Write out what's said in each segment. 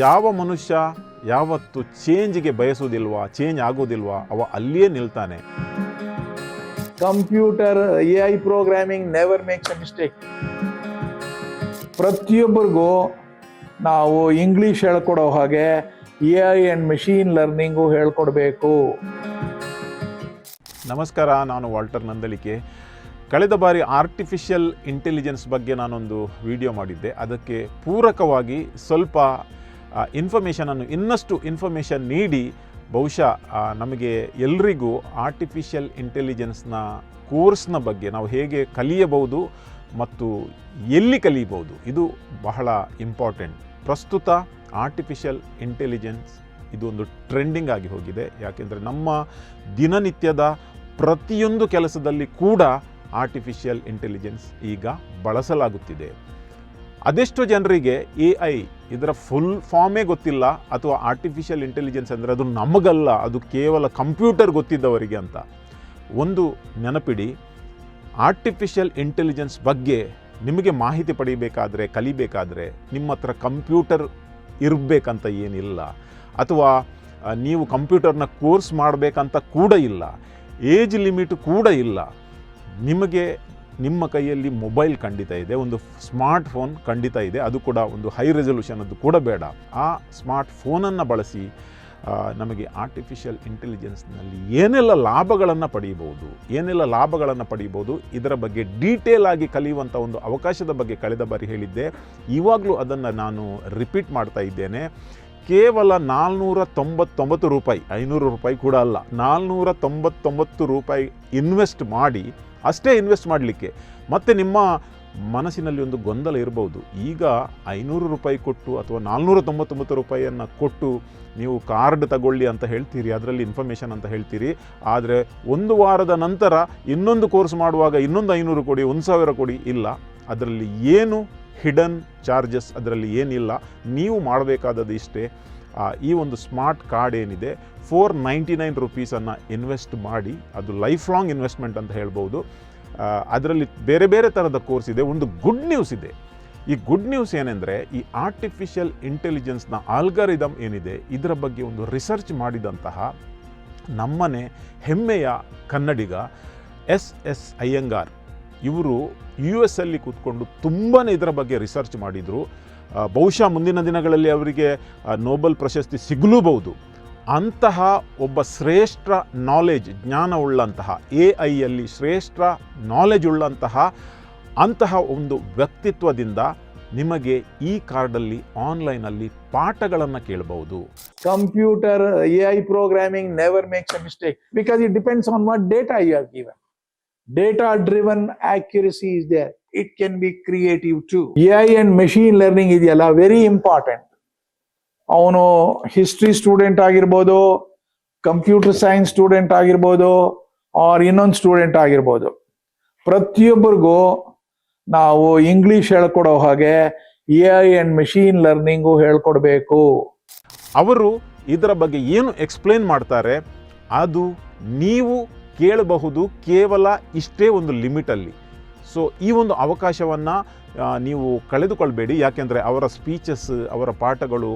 ಯಾವ ಮನುಷ್ಯ ಯಾವತ್ತು ಚೇಂಜ್ಗೆ ಬಯಸುವುದಿಲ್ವಾ, ಚೇಂಜ್ ಆಗೋದಿಲ್ವಾ, ಅವ ಅಲ್ಲಿಯೇ ನಿಲ್ತಾನೆ. Computer AI programming never makes a mistake. ಪ್ರತಿಯೊಬ್ಬರಿಗೂ ನಾವು ಇಂಗ್ಲಿಷ್ ಹೇಳ್ಕೊಡೋ ಹಾಗೆ AI ಆ್ಯಂಡ್ ಮೆಷೀನ್ ಲರ್ನಿಂಗು ಹೇಳ್ಕೊಡ್ಬೇಕು. ನಮಸ್ಕಾರ, ನಾನು ವಾಲ್ಟರ್ ನಂದಳಿಕೆ. ಕಳೆದ ಬಾರಿ ಆರ್ಟಿಫಿಷಿಯಲ್ ಇಂಟೆಲಿಜೆನ್ಸ್ ಬಗ್ಗೆ ನಾನೊಂದು ವಿಡಿಯೋ ಮಾಡಿದ್ದೆ. ಅದಕ್ಕೆ ಪೂರಕವಾಗಿ ಸ್ವಲ್ಪ ಇನ್ನಷ್ಟು ಇನ್ಫಾರ್ಮೇಷನ್ ನೀಡಿ ಬಹುಶಃ ನಮಗೆ ಎಲ್ರಿಗೂ ಆರ್ಟಿಫಿಷಿಯಲ್ ಇಂಟೆಲಿಜೆನ್ಸ್ನ ಕೋರ್ಸ್ನ ಬಗ್ಗೆ ನಾವು ಹೇಗೆ ಕಲಿಯಬಹುದು ಮತ್ತು ಎಲ್ಲಿ ಕಲಿಯಬಹುದು, ಇದು ಬಹಳ ಇಂಪಾರ್ಟೆಂಟ್. ಪ್ರಸ್ತುತ ಆರ್ಟಿಫಿಷಿಯಲ್ ಇಂಟೆಲಿಜೆನ್ಸ್ ಇದು ಒಂದು ಟ್ರೆಂಡಿಂಗ್ ಆಗಿ ಹೋಗಿದೆ. ಯಾಕೆಂದರೆ ನಮ್ಮ ದಿನನಿತ್ಯದ ಪ್ರತಿಯೊಂದು ಕೆಲಸದಲ್ಲಿ ಕೂಡ ಆರ್ಟಿಫಿಷಿಯಲ್ ಇಂಟೆಲಿಜೆನ್ಸ್ ಈಗ ಬಳಸಲಾಗುತ್ತಿದೆ. ಅದೆಷ್ಟು ಜನರಿಗೆ AI ಇದರ ಫುಲ್ ಫಾರ್ಮೇ ಗೊತ್ತಿಲ್ಲ, ಅಥವಾ ಆರ್ಟಿಫಿಷಿಯಲ್ ಇಂಟೆಲಿಜೆನ್ಸ್ ಅಂದರೆ ಅದು ನಮಗಲ್ಲ, ಅದು ಕೇವಲ ಕಂಪ್ಯೂಟರ್ ಗೊತ್ತಿದ್ದವರಿಗೆ ಅಂತ. ಒಂದು ನೆನಪಿಡಿ, ಆರ್ಟಿಫಿಷಿಯಲ್ ಇಂಟೆಲಿಜೆನ್ಸ್ ಬಗ್ಗೆ ನಿಮಗೆ ಮಾಹಿತಿ ಪಡಿಬೇಕಾದ್ರೆ, ಕಲಿಬೇಕಾದ್ರೆ ನಿಮ್ಮ ಹತ್ರ ಕಂಪ್ಯೂಟರ್ ಇರಬೇಕಂತ ಏನಿಲ್ಲ, ಅಥವಾ ನೀವು ಕಂಪ್ಯೂಟರ್ನ ಕೋರ್ಸ್ ಮಾಡಬೇಕಂತ ಕೂಡ ಇಲ್ಲ, ಏಜ್ ಲಿಮಿಟ್ ಕೂಡ ಇಲ್ಲ. ನಿಮಗೆ ನಿಮ್ಮ ಕೈಯಲ್ಲಿ ಮೊಬೈಲ್ ಖಂಡಿತ ಇದೆ, ಒಂದು ಸ್ಮಾರ್ಟ್ ಫೋನ್ ಖಂಡಿತ ಇದೆ, ಅದು ಕೂಡ ಒಂದು ಹೈ ರೆಸೊಲ್ಯೂಷನದ್ದು ಕೂಡ ಬೇಡ. ಆ ಸ್ಮಾರ್ಟ್ ಫೋನನ್ನು ಬಳಸಿ ನಮಗೆ ಆರ್ಟಿಫಿಷಿಯಲ್ ಇಂಟೆಲಿಜೆನ್ಸ್ನಲ್ಲಿ ಏನೆಲ್ಲ ಲಾಭಗಳನ್ನು ಪಡೆಯಬಹುದು, ಇದರ ಬಗ್ಗೆ ಡೀಟೇಲ್ ಆಗಿ ಕಲಿಯುವಂಥ ಒಂದು ಅವಕಾಶದ ಬಗ್ಗೆ ಕಳೆದ ಬಾರಿ ಹೇಳಿದ್ದೆ. ಇವಾಗಲೂ ಅದನ್ನು ನಾನು ರಿಪೀಟ್ ಮಾಡ್ತಾ ಇದ್ದೇನೆ. ಕೇವಲ 499 ರೂಪಾಯಿ, 500 ರೂಪಾಯಿ ಕೂಡ ಅಲ್ಲ, 499 ರೂಪಾಯಿ ಇನ್ವೆಸ್ಟ್ ಮಾಡಿ, ಅಷ್ಟೇ ಇನ್ವೆಸ್ಟ್ ಮಾಡಲಿಕ್ಕೆ. ಮತ್ತು ನಿಮ್ಮ ಮನಸ್ಸಿನಲ್ಲಿ ಒಂದು ಗೊಂದಲ ಇರ್ಬೋದು, ಈಗ 500 ರೂಪಾಯಿ ಕೊಟ್ಟು ಅಥವಾ 499 ರೂಪಾಯಿಯನ್ನು ಕೊಟ್ಟು ನೀವು ಕಾರ್ಡ್ ತಗೊಳ್ಳಿ ಅಂತ ಹೇಳ್ತೀರಿ, ಅದರಲ್ಲಿ ಇನ್ಫಾರ್ಮೇಷನ್ ಅಂತ ಹೇಳ್ತೀರಿ. ಆದರೆ ಒಂದು ವಾರದ ನಂತರ ಇನ್ನೊಂದು ಕೋರ್ಸ್ ಮಾಡುವಾಗ ಇನ್ನೊಂದು 500 ಕೊಡಿ, 1000 ಕೊಡಿ. ಇಲ್ಲ, ಅದರಲ್ಲಿ ಏನು ಹಿಡನ್ ಚಾರ್ಜಸ್ ಅದರಲ್ಲಿ ಏನಿಲ್ಲ. ನೀವು ಮಾಡಬೇಕಾದದ್ದು ಇಷ್ಟೇ, ಈ ಒಂದು ಸ್ಮಾರ್ಟ್ ಕಾರ್ಡ್ ಏನಿದೆ 499 ರುಪೀಸನ್ನು ಇನ್ವೆಸ್ಟ್ ಮಾಡಿ, ಅದು ಲೈಫ್ ಲಾಂಗ್ ಇನ್ವೆಸ್ಟ್ಮೆಂಟ್ ಅಂತ ಹೇಳ್ಬೋದು. ಅದರಲ್ಲಿ ಬೇರೆ ಬೇರೆ ಥರದ ಕೋರ್ಸ್ ಇದೆ. ಒಂದು ಗುಡ್ ನ್ಯೂಸ್ ಇದೆ. ಈ ಗುಡ್ ನ್ಯೂಸ್ ಏನೆಂದರೆ, ಈ ಆರ್ಟಿಫಿಷಿಯಲ್ ಇಂಟೆಲಿಜೆನ್ಸ್ನ ಆಲ್ಗಾರಿದಮ್ ಏನಿದೆ, ಇದರ ಬಗ್ಗೆ ಒಂದು ರಿಸರ್ಚ್ ಮಾಡಿದಂತಹ ನಮ್ಮನೆ ಹೆಮ್ಮೆಯ ಕನ್ನಡಿಗ SS ಅಯ್ಯಂಗಾರ್ ಇವರು US ಅಲ್ಲಿ ಕೂತ್ಕೊಂಡು ತುಂಬಾ ಇದರ ಬಗ್ಗೆ ರಿಸರ್ಚ್ ಮಾಡಿದರು. ಬಹುಶಃ ಮುಂದಿನ ದಿನಗಳಲ್ಲಿ ಅವರಿಗೆ ನೋಬೆಲ್ ಪ್ರಶಸ್ತಿ ಸಿಗಲೂಬಹುದು. ಅಂತಹ ಒಬ್ಬ ಶ್ರೇಷ್ಠ ಜ್ಞಾನವುಳ್ಳಂತಹ AI ಶ್ರೇಷ್ಠ ನಾಲೆಜ್ ಉಳ್ಳಂತಹ ಒಂದು ವ್ಯಕ್ತಿತ್ವದಿಂದ ನಿಮಗೆ ಈ ಕಾರ್ಡಲ್ಲಿ ಆನ್ಲೈನಲ್ಲಿ ಪಾಠಗಳನ್ನು ಕೇಳಬಹುದು. Computer AI programming never makes a mistake because it depends on what data you have given. Data driven accuracy is there. It can be creative too. AI and machine learning ಇದೆಯಲ್ಲ, very important. ಅವನು history student ಆಗಿರ್ಬೋದು, computer science student ಆಗಿರ್ಬೋದು, R ಇನ್ನೊಂದು student ಆಗಿರ್ಬೋದು. ಪ್ರತಿಯೊಬ್ಬರಿಗೂ ನಾವು English ಹೇಳ್ಕೊಡೋ ಹಾಗೆ AI and machine learning ಹೇಳ್ಕೊಡ್ಬೇಕು. ಅವರು ಇದರ ಬಗ್ಗೆ ಏನು ಎಕ್ಸ್ಪ್ಲೇನ್ ಮಾಡ್ತಾರೆ ಅದು ನೀವು ಕೇಳಬಹುದು, ಕೇವಲ ಇಷ್ಟೇ ಒಂದು ಲಿಮಿಟಲ್ಲಿ. ಸೊ ಈ ಒಂದು ಅವಕಾಶವನ್ನು ನೀವು ಕಳೆದುಕೊಳ್ಬೇಡಿ. ಯಾಕೆಂದರೆ ಅವರ ಸ್ಪೀಚಸ್, ಅವರ ಪಾಠಗಳು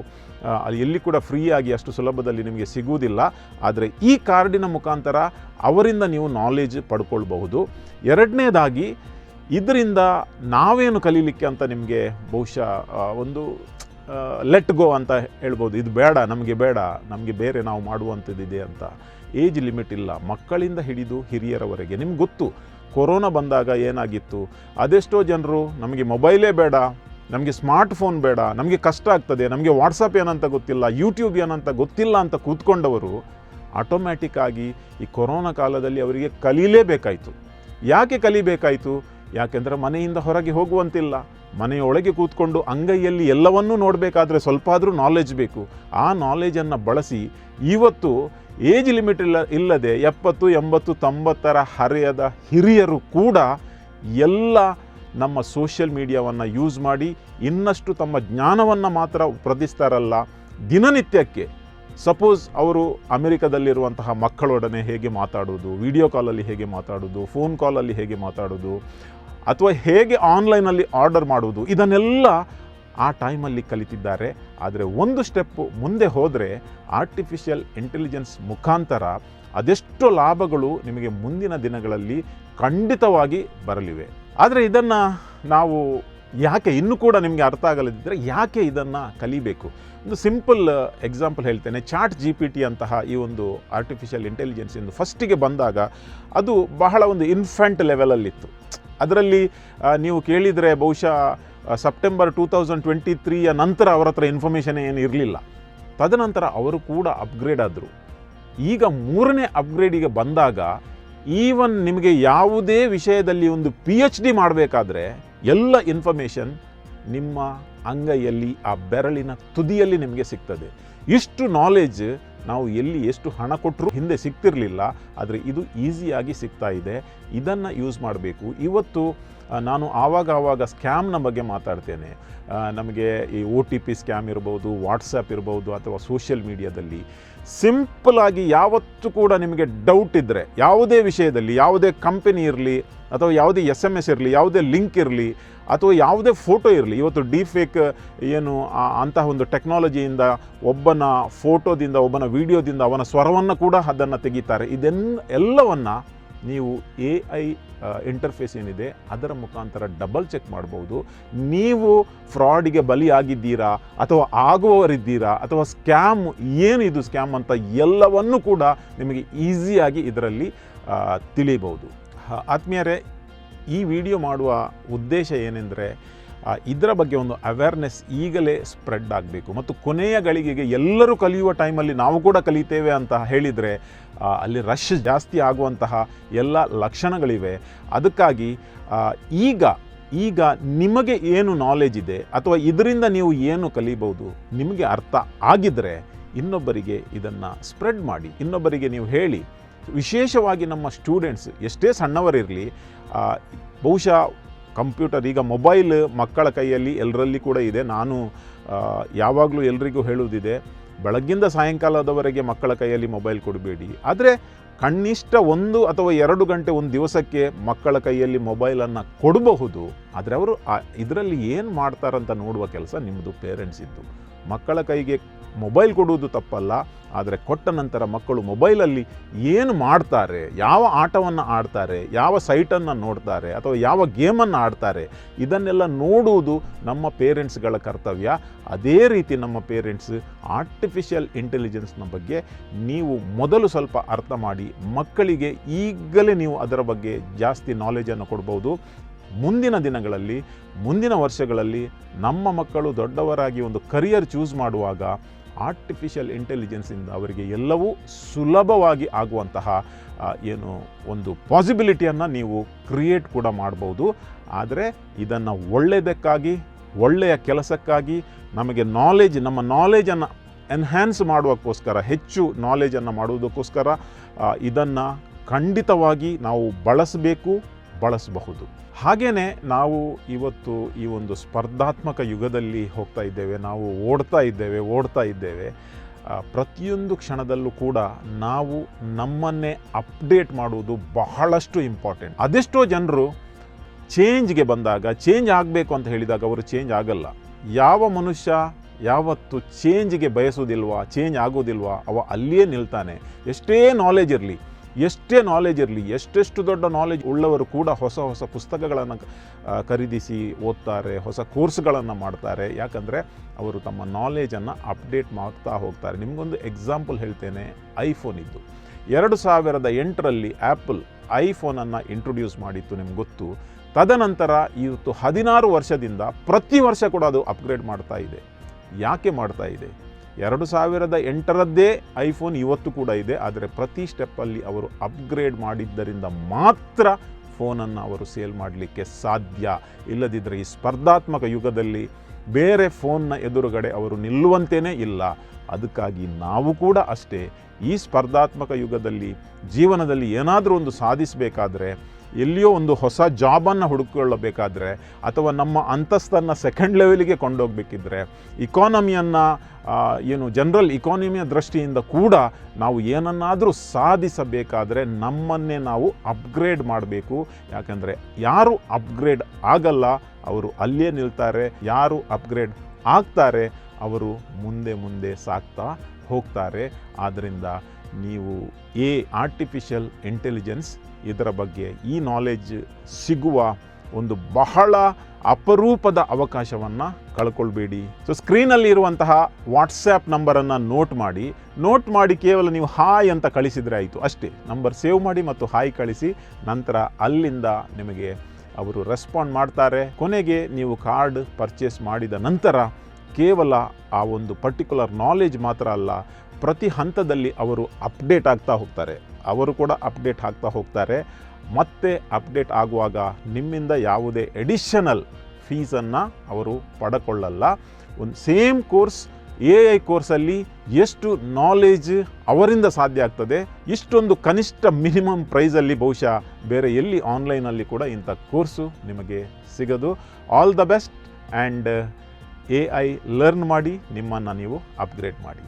ಅಲ್ಲಿ ಎಲ್ಲಿ ಕೂಡ ಫ್ರೀಯಾಗಿ ಅಷ್ಟು ಸುಲಭದಲ್ಲಿ ನಿಮಗೆ ಸಿಗುವುದಿಲ್ಲ. ಆದರೆ ಈ ಕಾರ್ಡಿನ ಮುಖಾಂತರ ಅವರಿಂದ ನೀವು ನಾಲೆಜ್ ಪಡ್ಕೊಳ್ಬಹುದು. ಎರಡನೇದಾಗಿ, ಇದರಿಂದ ನಾವೇನು ಕಲೀಲಿಕ್ಕೆ ಅಂತ ನಿಮಗೆ ಬಹುಶಃ ಒಂದು ಲೆಟ್ ಗೋ ಅಂತ ಹೇಳ್ಬೋದು. ಇದು ಬೇಡ, ನಮಗೆ ಬೇರೆ ನಾವು ಮಾಡುವಂಥದ್ದಿದೆ ಅಂತ. ಏಜ್ ಲಿಮಿಟ್ ಇಲ್ಲ, ಮಕ್ಕಳಿಂದ ಹಿಡಿದು ಹಿರಿಯರವರೆಗೆ. ನಿಮ್ಗೆ ಗೊತ್ತು, ಕೊರೋನಾ ಬಂದಾಗ ಏನಾಗಿತ್ತು, ಅದೆಷ್ಟೋ ಜನರು ನಮಗೆ ಮೊಬೈಲೇ ಬೇಡ, ನಮಗೆ ಸ್ಮಾರ್ಟ್ ಫೋನ್ ಬೇಡ, ನಮಗೆ ಕಷ್ಟ ಆಗ್ತದೆ, ನಮಗೆ ವಾಟ್ಸಪ್ ಏನಂತ ಗೊತ್ತಿಲ್ಲ, ಯೂಟ್ಯೂಬ್ ಏನಂತ ಗೊತ್ತಿಲ್ಲ ಅಂತ ಕೂತ್ಕೊಂಡವರು ಆಟೋಮ್ಯಾಟಿಕ್ ಆಗಿ ಈ ಕೊರೋನಾ ಕಾಲದಲ್ಲಿ ಅವರಿಗೆ ಕಲೀಲೇಬೇಕಾಯಿತು. ಯಾಕೆ ಕಲಿಬೇಕಾಯಿತು? ಯಾಕೆಂದರೆ ಮನೆಯಿಂದ ಹೊರಗೆ ಹೋಗುವಂತಿಲ್ಲ, ಮನೆಯೊಳಗೆ ಕೂತ್ಕೊಂಡು ಅಂಗೈಯಲ್ಲಿ ಎಲ್ಲವನ್ನೂ ನೋಡಬೇಕಾದ್ರೆ ಸ್ವಲ್ಪ ಆದರೂ ನಾಲೆಜ್ ಬೇಕು. ಆ ನಾಲೆಜನ್ನು ಬಳಸಿ ಇವತ್ತು ಏಜ್ ಲಿಮಿಟ್ ಇಲ್ಲದೆ 70, 80, 90 ಹರೆಯದ ಹಿರಿಯರು ಕೂಡ ಎಲ್ಲ ನಮ್ಮ ಸೋಷಿಯಲ್ ಮೀಡಿಯಾವನ್ನು ಯೂಸ್ ಮಾಡಿ ಇನ್ನಷ್ಟು ತಮ್ಮ ಜ್ಞಾನವನ್ನು ಮಾತ್ರ ಪ್ರದಿಸ್ತಾರಲ್ಲ, ದಿನನಿತ್ಯಕ್ಕೆ ಸಪೋಸ್ ಅವರು ಅಮೆರಿಕದಲ್ಲಿರುವಂತಹ ಮಕ್ಕಳೊಡನೆ ಹೇಗೆ ಮಾತಾಡೋದು, ವಿಡಿಯೋ ಕಾಲಲ್ಲಿ ಹೇಗೆ ಮಾತಾಡೋದು, ಫೋನ್ ಕಾಲಲ್ಲಿ ಹೇಗೆ ಮಾತಾಡೋದು, ಅಥವಾ ಹೇಗೆ ಆನ್ಲೈನಲ್ಲಿ ಆರ್ಡರ್ ಮಾಡುವುದು, ಇದನ್ನೆಲ್ಲ ಆ ಟೈಮಲ್ಲಿ ಕಲಿತಿದ್ದಾರೆ. ಆದರೆ ಒಂದು ಸ್ಟೆಪ್ಪು ಮುಂದೆ ಹೋದರೆ ಆರ್ಟಿಫಿಷಿಯಲ್ ಇಂಟೆಲಿಜೆನ್ಸ್ ಮುಖಾಂತರ ಅದೆಷ್ಟೋ ಲಾಭಗಳು ನಿಮಗೆ ಮುಂದಿನ ದಿನಗಳಲ್ಲಿ ಖಂಡಿತವಾಗಿ ಬರಲಿವೆ. ಆದರೆ ಇದನ್ನು ನಾವು ಯಾಕೆ ಇನ್ನೂ ಕೂಡ ನಿಮಗೆ ಅರ್ಥ ಆಗಲ್ಲದಿದ್ದರೆ ಯಾಕೆ ಇದನ್ನು ಕಲಿಬೇಕು? ಒಂದು ಸಿಂಪಲ್ ಎಕ್ಸಾಂಪಲ್ ಹೇಳ್ತೇನೆ. ChatGPT ಅಂತಹ ಈ ಒಂದು ಆರ್ಟಿಫಿಷಿಯಲ್ ಇಂಟೆಲಿಜೆನ್ಸ್ ಎಂದು ಫಸ್ಟಿಗೆ ಬಂದಾಗ ಅದು ಬಹಳ ಒಂದು ಇನ್ಫ್ಯಾಂಟ್ ಲೆವೆಲಲ್ಲಿತ್ತು. ಅದರಲ್ಲಿ ನೀವು ಕೇಳಿದರೆ ಬಹುಶಃ ಸೆಪ್ಟೆಂಬರ್ 2023ಯ ನಂತರ ಅವರ ಹತ್ರ ಇನ್ಫಾರ್ಮೇಷನ್ ಏನು ಇರಲಿಲ್ಲ. ತದನಂತರ ಅವರು ಕೂಡ ಅಪ್ಗ್ರೇಡ್ ಆದರು. ಈಗ 3ನೇ ಅಪ್ಗ್ರೇಡಿಗೆ ಬಂದಾಗ ಈವನ್ ನಿಮಗೆ ಯಾವುದೇ ವಿಷಯದಲ್ಲಿ ಒಂದು PhD ಮಾಡಬೇಕಾದ್ರೆ ಎಲ್ಲ ಇನ್ಫಾರ್ಮೇಷನ್ ನಿಮ್ಮ ಅಂಗೈಯಲ್ಲಿ, ಆ ಬೆರಳಿನ ತುದಿಯಲ್ಲಿ ನಿಮಗೆ ಸಿಗ್ತದೆ. ಇಷ್ಟು ನಾಲೆಜ್ ನಾವು ಎಲ್ಲಿ ಎಷ್ಟು ಹಣ ಕೊಟ್ಟರೂ ಹಿಂದೆ ಸಿಗ್ತಿರಲಿಲ್ಲ. ಆದರೆ ಇದು ಈಸಿಯಾಗಿ ಸಿಗ್ತಾ ಇದೆ. ಇದನ್ನು ಯೂಸ್ ಮಾಡಬೇಕು. ಇವತ್ತು ನಾನು ಆವಾಗ ಸ್ಕ್ಯಾಮ್ನ ಬಗ್ಗೆ ಮಾತಾಡ್ತೇನೆ. ನಮಗೆ ಈ OTP ಸ್ಕ್ಯಾಮ್ ಇರ್ಬೋದು, ವಾಟ್ಸಪ್ ಇರ್ಬೋದು, ಅಥವಾ ಸೋಷಿಯಲ್ ಮೀಡಿಯಾದಲ್ಲಿ ಸಿಂಪಲಾಗಿ ಯಾವತ್ತೂ ಕೂಡ ನಿಮಗೆ ಡೌಟ್ ಇದ್ದರೆ ಯಾವುದೇ ವಿಷಯದಲ್ಲಿ, ಯಾವುದೇ ಕಂಪನಿ ಇರಲಿ ಅಥವಾ ಯಾವುದೇ SMS ಇರಲಿ, ಯಾವುದೇ ಲಿಂಕ್ ಇರಲಿ ಅಥವಾ ಯಾವುದೇ ಫೋಟೋ ಇರಲಿ, ಇವತ್ತು ಡೀಫೇಕ್ ಏನು ಅಂತಹ ಒಂದು ಟೆಕ್ನಾಲಜಿಯಿಂದ ಒಬ್ಬನ ಫೋಟೋದಿಂದ, ಒಬ್ಬನ ವಿಡಿಯೋದಿಂದ ಅವನ ಸ್ವರವನ್ನು ಕೂಡ ಅದನ್ನು ತೆಗಿತಾರೆ. ಎಲ್ಲವನ್ನು ನೀವು AI ಇಂಟರ್ಫೇಸ್ ಏನಿದೆ ಅದರ ಮುಖಾಂತರ ಡಬಲ್ ಚೆಕ್ ಮಾಡ್ಬೋದು. ನೀವು ಫ್ರಾಡಿಗೆ ಬಲಿಯಾಗಿದ್ದೀರಾ ಅಥವಾ ಆಗುವವರಿದ್ದೀರಾ ಅಥವಾ ಸ್ಕ್ಯಾಮ್ ಏನಿದು ಸ್ಕ್ಯಾಮ್ ಅಂತ ಎಲ್ಲವನ್ನೂ ಕೂಡ ನಿಮಗೆ ಈಸಿಯಾಗಿ ಇದರಲ್ಲಿ ತಿಳಿಯಬಹುದು. ಆತ್ಮೀಯರೇ, ಈ ವಿಡಿಯೋ ಮಾಡುವ ಉದ್ದೇಶ ಏನೆಂದರೆ ಇದರ ಬಗ್ಗೆ ಒಂದು ಅವೇರ್ನೆಸ್ ಈಗಲೇ ಸ್ಪ್ರೆಡ್ ಆಗಬೇಕು. ಮತ್ತು ಕೊನೆಯ ಗಳಿಗೆಗೆ ಎಲ್ಲರೂ ಕಲಿಯುವ ಟೈಮಲ್ಲಿ ನಾವು ಕೂಡ ಕಲಿತೇವೆ ಅಂತ ಹೇಳಿದರೆ ಅಲ್ಲಿ ರಶ್ ಜಾಸ್ತಿ ಆಗುವಂತಹ ಎಲ್ಲ ಲಕ್ಷಣಗಳಿವೆ. ಅದಕ್ಕಾಗಿ ಈಗ ನಿಮಗೆ ಏನು ನಾಲೆಜ್ ಇದೆ ಅಥವಾ ಇದರಿಂದ ನೀವು ಏನು ಕಲಿಬಹುದು ನಿಮಗೆ ಅರ್ಥ ಆಗಿದ್ದರೆ ಇನ್ನೊಬ್ಬರಿಗೆ ಇದನ್ನು ಸ್ಪ್ರೆಡ್ ಮಾಡಿ, ಇನ್ನೊಬ್ಬರಿಗೆ ನೀವು ಹೇಳಿ. ವಿಶೇಷವಾಗಿ ನಮ್ಮ ಸ್ಟೂಡೆಂಟ್ಸ್ ಎಷ್ಟೇ ಸಣ್ಣವರಿರಲಿ, ಬಹುಶಃ ಕಂಪ್ಯೂಟರ್ ಈಗ ಮೊಬೈಲ್ ಮಕ್ಕಳ ಕೈಯಲ್ಲಿ ಎಲ್ಲರಲ್ಲಿ ಕೂಡ ಇದೆ. ನಾನು ಯಾವಾಗಲೂ ಎಲ್ರಿಗೂ ಹೇಳುವುದಿದೆ, ಬೆಳಗ್ಗಿಂದ ಸಾಯಂಕಾಲದವರೆಗೆ ಮಕ್ಕಳ ಕೈಯಲ್ಲಿ ಮೊಬೈಲ್ ಕೊಡಬೇಡಿ. ಆದರೆ ಕನಿಷ್ಠ 1 ಅಥವಾ 2 ಗಂಟೆ ಒಂದು ದಿವಸಕ್ಕೆ ಮಕ್ಕಳ ಕೈಯಲ್ಲಿ ಮೊಬೈಲನ್ನು ಕೊಡಬಹುದು. ಆದರೆ ಅವರು ಇದರಲ್ಲಿ ಏನು ಮಾಡ್ತಾರಂತ ನೋಡುವ ಕೆಲಸ ನಿಮ್ಮದು ಪೇರೆಂಟ್ಸ್ ಇದ್ದು. ಮಕ್ಕಳ ಕೈಗೆ ಮೊಬೈಲ್ ಕೊಡುವುದು ತಪ್ಪಲ್ಲ, ಆದರೆ ಕೊಟ್ಟ ನಂತರ ಮಕ್ಕಳು ಮೊಬೈಲಲ್ಲಿ ಏನು ಮಾಡ್ತಾರೆ, ಯಾವ ಆಟವನ್ನು ಆಡ್ತಾರೆ, ಯಾವ ಸೈಟನ್ನು ನೋಡ್ತಾರೆ ಅಥವಾ ಯಾವ ಗೇಮನ್ನು ಆಡ್ತಾರೆ, ಇದನ್ನೆಲ್ಲ ನೋಡುವುದು ನಮ್ಮ ಪೇರೆಂಟ್ಸ್ಗಳ ಕರ್ತವ್ಯ. ಅದೇ ರೀತಿ ನಮ್ಮ ಪೇರೆಂಟ್ಸ್ ಆರ್ಟಿಫಿಷಿಯಲ್ ಇಂಟೆಲಿಜೆನ್ಸ್ನ ಬಗ್ಗೆ ನೀವು ಮೊದಲು ಸ್ವಲ್ಪ ಅರ್ಥ ಮಾಡಿ, ಮಕ್ಕಳಿಗೆ ಈಗಲೇ ನೀವು ಅದರ ಬಗ್ಗೆ ಜಾಸ್ತಿ ನಾಲೆಜನ್ನು ಕೊಡ್ಬೋದು. ಮುಂದಿನ ದಿನಗಳಲ್ಲಿ, ಮುಂದಿನ ವರ್ಷಗಳಲ್ಲಿ ನಮ್ಮ ಮಕ್ಕಳು ದೊಡ್ಡವರಾಗಿ ಒಂದು ಕರಿಯರ್ ಚೂಸ್ ಮಾಡುವಾಗ ಆರ್ಟಿಫಿಷಿಯಲ್ ಇಂಟೆಲಿಜೆನ್ಸಿಂದ ಅವರಿಗೆ ಎಲ್ಲವೂ ಸುಲಭವಾಗಿ ಆಗುವಂತಹ ಏನು ಒಂದು ಪಾಸಿಬಿಲಿಟಿಯನ್ನು ನೀವು ಕ್ರಿಯೇಟ್ ಕೂಡ ಮಾಡ್ಬೋದು. ಆದರೆ ಇದನ್ನು ಒಳ್ಳೆಯದಕ್ಕಾಗಿ, ಒಳ್ಳೆಯ ಕೆಲಸಕ್ಕಾಗಿ, ನಮಗೆ ನಮ್ಮ ನಾಲೆಜನ್ನು ಎನ್ಹ್ಯಾನ್ಸ್ ಮಾಡುವಕ್ಕೋಸ್ಕರ, ಹೆಚ್ಚು ನಾಲೆಜನ್ನು ಮಾಡುವುದಕ್ಕೋಸ್ಕರ ಇದನ್ನು ಖಂಡಿತವಾಗಿ ನಾವು ಬಳಸಬಹುದು. ಹಾಗೆಯೇ ನಾವು ಇವತ್ತು ಈ ಒಂದು ಸ್ಪರ್ಧಾತ್ಮಕ ಯುಗದಲ್ಲಿ ಹೋಗ್ತಾ ಇದ್ದೇವೆ. ನಾವು ಓಡ್ತಾ ಇದ್ದೇವೆ. ಪ್ರತಿಯೊಂದು ಕ್ಷಣದಲ್ಲೂ ಕೂಡ ನಾವು ನಮ್ಮನ್ನೇ ಅಪ್ಡೇಟ್ ಮಾಡುವುದು ಬಹಳಷ್ಟು ಇಂಪಾರ್ಟೆಂಟ್. ಅದೆಷ್ಟೋ ಜನರು ಚೇಂಜ್ಗೆ ಬಂದಾಗ, ಚೇಂಜ್ ಆಗಬೇಕು ಅಂತ ಹೇಳಿದಾಗ ಅವರು ಚೇಂಜ್ ಆಗಲ್ಲ. ಯಾವ ಮನುಷ್ಯ ಯಾವತ್ತು ಚೇಂಜ್ಗೆ ಬಯಸೋದಿಲ್ವಾ, ಚೇಂಜ್ ಆಗೋದಿಲ್ವಾ, ಅವ ಅಲ್ಲಿಯೇ ನಿಲ್ತಾನೆ. ಎಷ್ಟೇ ನಾಲೆಜ್ ಇರಲಿ, ಎಷ್ಟೆಷ್ಟು ದೊಡ್ಡ ನಾಲೆಜ್ ಉಳ್ಳವರು ಕೂಡ ಹೊಸ ಪುಸ್ತಕಗಳನ್ನು ಖರೀದಿಸಿ ಓದ್ತಾರೆ, ಹೊಸ ಕೋರ್ಸ್ಗಳನ್ನು ಮಾಡ್ತಾರೆ. ಯಾಕಂದರೆ ಅವರು ತಮ್ಮ ನಾಲೆಜನ್ನು ಅಪ್ಡೇಟ್ ಮಾಡ್ತಾ ಹೋಗ್ತಾರೆ. ನಿಮಗೊಂದು ಎಕ್ಸಾಂಪಲ್ ಹೇಳ್ತೇನೆ. ಐಫೋನ್ ಇದ್ದು 2008ರಲ್ಲಿ ಆ್ಯಪಲ್ ಐಫೋನನ್ನು ಇಂಟ್ರೊಡ್ಯೂಸ್ ಮಾಡಿತ್ತು, ನಿಮ್ಗೆ ಗೊತ್ತು. ತದನಂತರ ಇವತ್ತು 16 ವರ್ಷದಿಂದ ಪ್ರತಿ ವರ್ಷ ಕೂಡ ಅದು ಅಪ್ಗ್ರೇಡ್ ಮಾಡ್ತಾ ಇದೆ. ಯಾಕೆ ಮಾಡ್ತಾ ಇದೆ? 2008ರದ್ದೇ ಐಫೋನ್ ಇವತ್ತು ಕೂಡ ಇದೆ. ಆದರೆ ಪ್ರತಿ ಸ್ಟೆಪ್ಪಲ್ಲಿ ಅವರು ಅಪ್ಗ್ರೇಡ್ ಮಾಡಿದ್ದರಿಂದ ಮಾತ್ರ ಫೋನನ್ನು ಅವರು ಸೇಲ್ ಮಾಡಲಿಕ್ಕೆ ಸಾಧ್ಯ. ಇಲ್ಲದಿದ್ದರೆ ಈ ಸ್ಪರ್ಧಾತ್ಮಕ ಯುಗದಲ್ಲಿ ಬೇರೆ ಫೋನ್ನ ಎದುರುಗಡೆ ಅವರು ನಿಲ್ಲುವಂತೇನೇ ಇಲ್ಲ. ಅದಕ್ಕಾಗಿ ನಾವು ಕೂಡ ಅಷ್ಟೇ, ಈ ಸ್ಪರ್ಧಾತ್ಮಕ ಯುಗದಲ್ಲಿ ಜೀವನದಲ್ಲಿ ಏನಾದರೂ ಒಂದು ಸಾಧಿಸಬೇಕಾದ್ರೆ, ಎಲ್ಲಿಯೋ ಒಂದು ಹೊಸ ಜಾಬನ್ನು ಹುಡುಕೊಳ್ಳಬೇಕಾದ್ರೆ ಅಥವಾ ನಮ್ಮ ಅಂತಸ್ತನ್ನು ಸೆಕೆಂಡ್ ಲೆವೆಲಿಗೆ ಕೊಂಡೋಗಬೇಕಿದ್ರೆ, ಇಕಾನಮಿಯನ್ನು ಜನರಲ್ ಇಕಾನಮಿಯ ದೃಷ್ಟಿಯಿಂದ ಕೂಡ ನಾವು ಏನನ್ನಾದರೂ ಸಾಧಿಸಬೇಕಾದ್ರೆ ನಮ್ಮನ್ನೇ ನಾವು ಅಪ್ಗ್ರೇಡ್ ಮಾಡಬೇಕು. ಯಾಕಂದರೆ ಯಾರು ಅಪ್ಗ್ರೇಡ್ ಆಗಲ್ಲ ಅವರು ಅಲ್ಲೇ ನಿಲ್ತಾರೆ, ಯಾರು ಅಪ್ಗ್ರೇಡ್ ಆಗ್ತಾರೆ ಅವರು ಮುಂದೆ ಮುಂದೆ ಸಾಗ್ತಾ ಹೋಗ್ತಾರೆ. ಆದ್ದರಿಂದ ನೀವು ಆರ್ಟಿಫಿಷಿಯಲ್ ಇಂಟೆಲಿಜೆನ್ಸ್ ಇದರ ಬಗ್ಗೆ ಈ ನಾಲೆಡ್ಜ್ ಸಿಗುವ ಒಂದು ಬಹಳ ಅಪರೂಪದ ಅವಕಾಶವನ್ನು ಕಳ್ಕೊಳ್ಬೇಡಿ. ಸೊ ಸ್ಕ್ರೀನಲ್ಲಿ ಇರುವಂತಹ ವಾಟ್ಸ್ಯಾಪ್ ನಂಬರನ್ನು ನೋಟ್ ಮಾಡಿ ಕೇವಲ ನೀವು ಹಾಯ್ ಅಂತ ಕಳಿಸಿದರೆ ಆಯಿತು ಅಷ್ಟೇ. ನಂಬರ್ ಸೇವ್ ಮಾಡಿ ಮತ್ತು ಹಾಯ್ ಕಳಿಸಿ, ನಂತರ ಅಲ್ಲಿಂದ ನಿಮಗೆ ಅವರು ರೆಸ್ಪಾಂಡ್ ಮಾಡ್ತಾರೆ. ಕೊನೆಗೆ ನೀವು ಕಾರ್ಡ್ ಪರ್ಚೇಸ್ ಮಾಡಿದ ನಂತರ ಕೇವಲ ಆ ಒಂದು ಪರ್ಟಿಕ್ಯುಲರ್ ನಾಲೆಜ್ ಮಾತ್ರ ಅಲ್ಲ, ಪ್ರತಿ ಹಂತದಲ್ಲಿ ಅವರು ಅಪ್ಡೇಟ್ ಆಗ್ತಾ ಹೋಗ್ತಾರೆ. ಅವರು ಕೂಡ ಅಪ್ಡೇಟ್ ಆಗ್ತಾ ಹೋಗ್ತಾರೆ. ಮತ್ತೆ ಅಪ್ಡೇಟ್ ಆಗುವಾಗ ನಿಮ್ಮಿಂದ ಯಾವುದೇ ಎಡಿಷನಲ್ ಫೀಸನ್ನು ಅವರು ಪಡ್ಕೊಳ್ಳಲ್ಲ. ಒಂದು ಸೇಮ್ ಕೋರ್ಸ್ AI ಕೋರ್ಸಲ್ಲಿ ಎಷ್ಟು ನಾಲೆಜ್ ಅವರಿಂದ ಸಾಧ್ಯ ಆಗ್ತದೆ, ಇಷ್ಟೊಂದು ಕನಿಷ್ಠ ಮಿನಿಮಮ್ ಪ್ರೈಸಲ್ಲಿ ಬಹುಶಃ ಬೇರೆ ಎಲ್ಲಿ ಆನ್ಲೈನಲ್ಲಿ ಕೂಡ ಇಂಥ ಕೋರ್ಸು ನಿಮಗೆ ಸಿಗೋದು. All the best and AI learn ಮಾಡಿ ನಿಮ್ಮನ್ನು ನೀವು ಅಪ್ಗ್ರೇಡ್ ಮಾಡಿ.